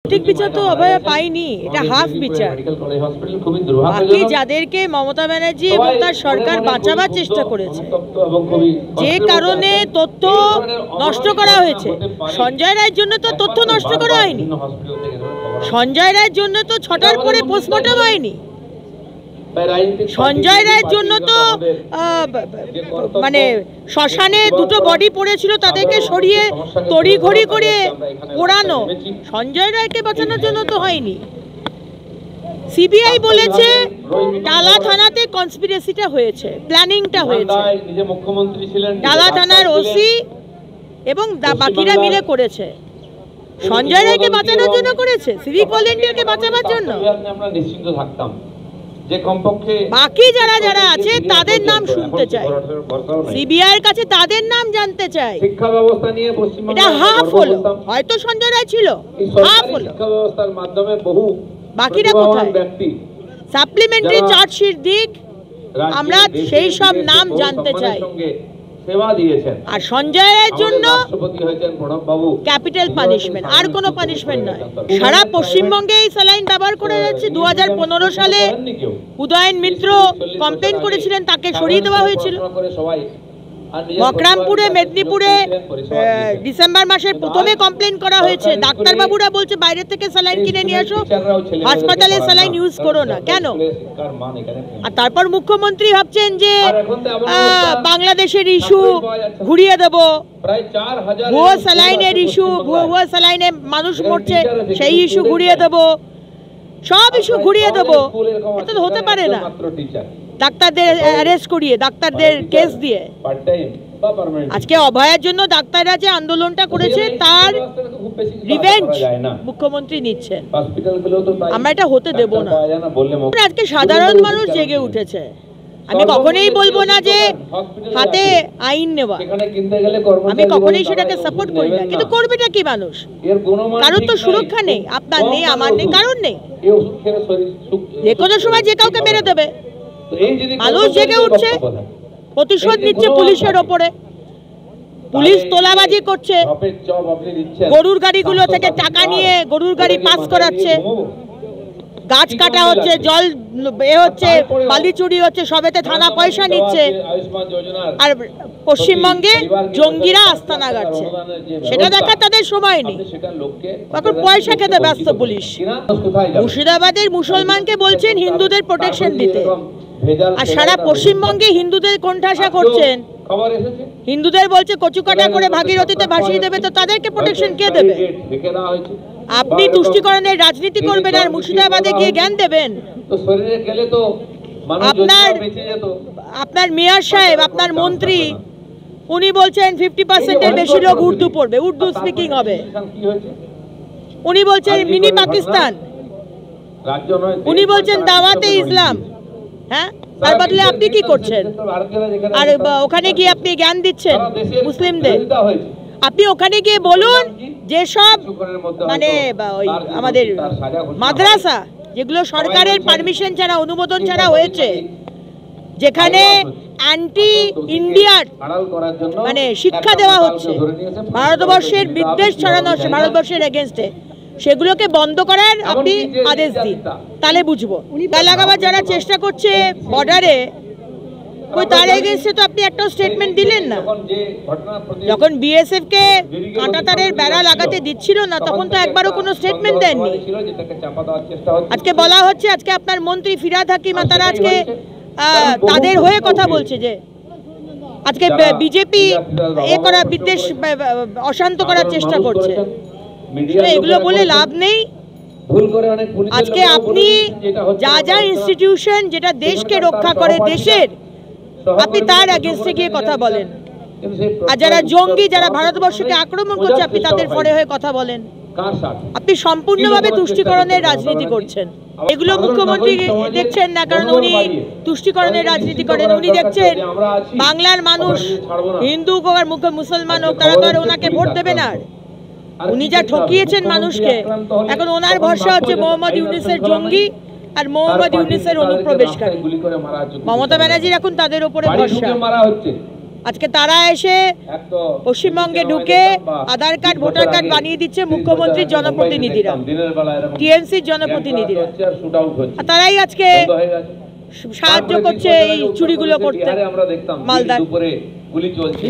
ঠিক বিচার তো অভয়া পায়নি, এটা হাফ বিচার। বাকি যাদেরকে মমতা ব্যানার্জি এবং তার সরকার বাঁচাবার চেষ্টা করেছে, যে কারণে তথ্য নষ্ট করা হয়েছে, সঞ্জয় রায়ের জন্য তো তথ্য নষ্ট করা হয়নি, সঞ্জয় রায়ের জন্য তো 6টার পরে পোস্টমর্টম হয়নি, সঞ্জয় রায়ের জন্য তো মানে শ্মশানে দুটো বডি পড়েছিল, তাদেরকে সরিয়ে তড়িঘড়ি করে পোড়ানো, সঞ্জয় রায়কে বাঁচানোর জন্য তো হয়নি। সিবিআই বলেছে টালা থানাতে কনস্পিরেসিটা হয়েছে, প্ল্যানিংটা হয়েছে, টালা থানার ওসি এবং বাকিরা মিলে করেছে। সঞ্জয় রায়কে বাঁচানোর জন্য করেছে, সিভিক ভলেন্টিয়ারকে বাঁচাবার জন্য। আমরা নিশ্চিন্ত থাকতাম যে কমপক্ষে বাকি যারা যারা আছে তাদের নাম শুনতে চাই, সিবিআই এর কাছে তাদের নাম জানতে চাই। শিক্ষা ব্যবস্থা নিয়ে পশ্চিমবঙ্গে এটা হাফ হলো, হয়তো সঞ্জয় রায় ছিল, হাফ হলো। শিক্ষা ব্যবস্থার মাধ্যমে বহু বাকিরা কোথায়? সাপ্লিমেন্টারি চার্জশিট দিক, আমরা সেই সব নাম জানতে চাই। সেবা দিয়েছেন। আর সঞ্জয় রায়ের জন্য রাষ্ট্রপতি হয়েছেন প্রণব বাবু, ক্যাপিটাল পানিশমেন্ট, আর কোনো পানিশমেন্ট নয়। সারা পশ্চিমবঙ্গে এই স্যালাইন ব্যবহার করে যাচ্ছে। 2015 সালে উদয়ন মিত্র কমপ্লেন করেছিলেন, তাকে সরিয়ে দেওয়া হয়েছিল। বকরামপুরে, মেদিনীপুরে ডিসেম্বর মাসের প্রথমে কমপ্লেন করা হয়েছে। ডাক্তারবাবুরা বলছে বাইরে থেকে স্যালাইন কিনে নিয়ে আসো, হাসপাতালে স্যালাইন ইউজ করো না। কেন? আর তারপর মুখ্যমন্ত্রী ভাবছেন যে বাংলাদেশের ইস্যু ঘুরিয়ে দেব, ভুয়ো স্যালাইনের ইস্যু, ভুয়ো স্যালাইনে মানুষ মরছে, সেই ইস্যু ঘুরিয়ে দেব, সব ইস্যু ঘুরিয়ে দেব। এটা তো হতে পারে না। ডাক্তারদের অ্যারেস্ট করিয়ে, ডাক্তারদের কেস দিয়ে। আজকে অভয়ার জন্য ডাক্তাররা যে আন্দোলনটা করেছে তার রিভেঞ্জ মুখ্যমন্ত্রী নিচ্ছেন। আমরা এটা হতে দেব না। আজকে সাধারণ মানুষ জেগে উঠেছে। আমি কখনোই বলবো না যে হাতে আইন নেওয়া, আমি কখনোই সেটাকে সাপোর্ট করি না, কিন্তু করবেটা কি মানুষ? কারোর তো সুরক্ষা নেই, আপনার নেই, আমার নেই, কারোর নেই। যে কোনো সময় যে কাউকে মেরে দেবে। মানুষ জেগে উঠছে, প্রতিশোধ নিচ্ছে পুলিশের ওপরে। পুলিশ তোলাবাজি করছে, গরুর গাড়িগুলো থেকে টাকা নিয়ে গরুর গাড়ি পাস করাচ্ছে, গাছ কাটা হচ্ছে, জল হচ্ছে, বালি চুরি হচ্ছে, সবেতে থানা পয়সা নিচ্ছে। আর পশ্চিমবঙ্গে জঙ্গিরা আস্তানা গাড়ছে, সেটা দেখা তাদের সময় নেই, এখন পয়সা খেতে ব্যস্ত পুলিশ। মুর্শিদাবাদের মুসলমানকে বলছেন হিন্দুদের প্রোটেকশন দিতে, আর সারা পশ্চিমবঙ্গে হিন্দুদের কোণঠাসা করছেন। হিন্দুদের বলছে কচুকাটা করে ভাগীরথীতে ভাসিয়ে দেবে, তো তাদেরকে প্রোটেকশন কে দেবে? আপনি তুষ্টিকরণের রাজনীতি করবেন আর মুর্শিদাবাদে গিয়ে জ্ঞান দেবেন? আপনার মেয়র সাহেব, আপনার মন্ত্রী, উনি বলছেন 50%-এর বেশি লোক উর্দু পড়বে, উর্দু স্পিকিং হবে। উনি বলছেন মিনি পাকিস্তান, উনি বলছেন দাওয়াতে ইসলাম। হ্যাঁ, তার বদলে আপনি কি করছেন? আর ওখানে গিয়ে আপনি জ্ঞান দিচ্ছেন মুসলিমদের। আপনি ওখানে গিয়ে বলুন যে সব মানে আমাদের মাদ্রাসা যেগুলো সরকারের পারমিশন ছাড়া, অনুমোদন ছাড়া হয়েছে, যেখানে অ্যান্টি ইন্ডিয়ার মানে শিক্ষা দেওয়া হচ্ছে, ভারতবর্ষের বিদ্বেষ ছড়ানো হচ্ছে ভারতবর্ষের এগেনস্টে, সেগুলোকে বন্ধ করার আপনি আদেশ দিন, তাহলে বুঝবো। লাগাবার যারা চেষ্টা করছে বর্ডারে, ওই তার এগেনস্টে তো আপনি একটা স্টেটমেন্ট দিলেন না। যখন বিএসএফ কে কাঁটাতারের বেড়া লাগাতে দিচ্ছিল না, তখন তো একবারও কোনো স্টেটমেন্ট দেননি। আজকে বলা হচ্ছে, আজকে আপনার মন্ত্রী ফিরহাদ হাকিমা তারা আজকে তাদের হয়ে কথা বলছে যে আজকে বিজেপি এ করা বিদ্বেষ, অশান্ত করার চেষ্টা করছে। এগুলো বলে লাভ নেই। আজকে আপনি যা যা ইনস্টিটিউশন যেটা দেশকে রক্ষা করে, দেশের, আপনি তার এগেইনস্টে গিয়ে কথা বলেন। আর যারা জঙ্গি, যারা ভারতবর্ষকে আক্রমণ করছে, আপনি তাদের পরে হয়ে কথা বলেন। আপনি সম্পূর্ণভাবে তুষ্টিকরণের রাজনীতি করছেন। এগুলো মুখ্যমন্ত্রী দেখছেন না, কারণ উনি তুষ্টিকরণের রাজনীতি করেন। উনি দেখছেন বাংলার মানুষ, হিন্দু হোক আর মুসলমান হোক, তারা তো আর ওনাকে ভোট দেবে না। উনি যা ঠকিয়েছেন মানুষকে, এখন ওনার ভরসা হচ্ছে মোহাম্মদ ইউনূসের জঙ্গি আর মোহাম্মদ ইউনূসের অনুপ্রবেশকারী। মমতা ব্যানার্জির এখন তাদের উপরে ভরসা। আজকে তারা এসে পশ্চিমবঙ্গে ঢুকে আধার কার্ড ভোটার কার্ড বানিয়ে দিচ্ছে মুখ্যমন্ত্রীর জনপ্রতিনিধিরা, টিএমসির জনপ্রতিনিধিরা, আর তারাই আজকে সাহায্য করছে এই চুরিগুলো করতে আমরা দেখতাম মালদার। দুপুরে গুলি চলছে।